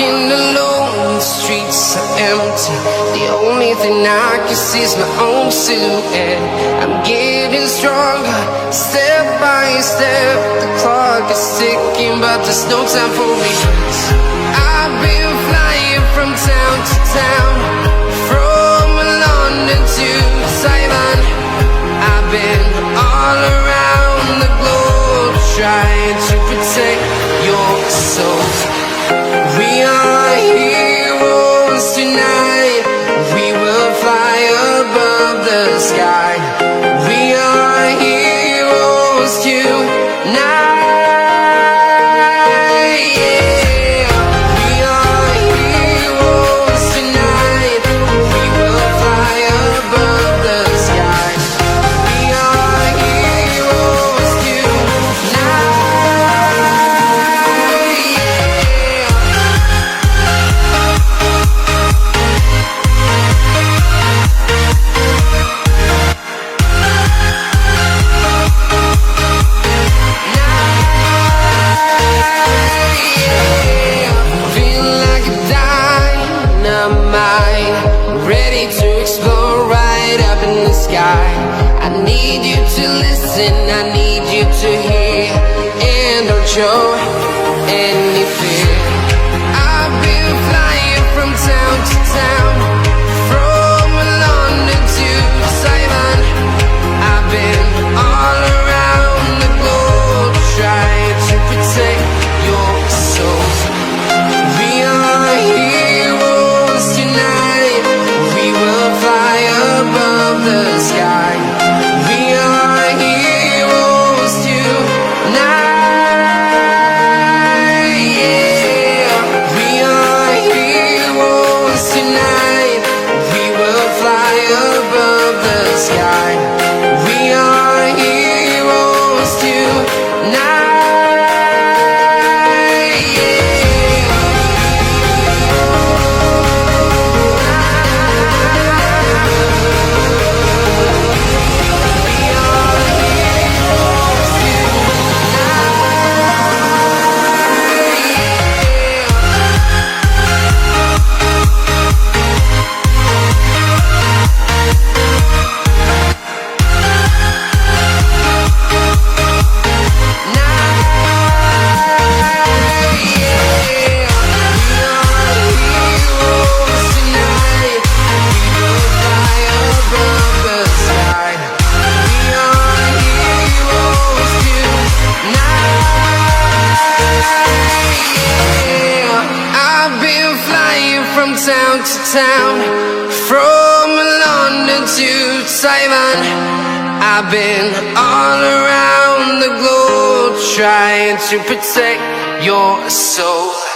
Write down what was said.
walking alone, the streets are empty. The only thing I can see is my own silhouette. I'm getting stronger, step by step. The clock is ticking, but there's no time for me. I've been flying from town to town, from London to Taiwan. I've been all around the globe, trying to protect your soul. We are heroes tonight. We will fly above the sky. We are heroes tonight. Yeah. We are heroes tonight. We will fly above the sky. We are heroes tonight. Ready to explore right up in the sky. I need you to listen, I need you to hear, and don't show any fear. I've been flying from town to town, from London to Taiwan. I've been all around the globe, trying to protect your soul. We are heroes tonight. We will fly above the sky. We are heroes tonight. Yeah. We are heroes tonight. We will fly above the sky. We are heroes tonight. From town to town, from London to Taiwan. I've been all around the globe, trying to protect your soul.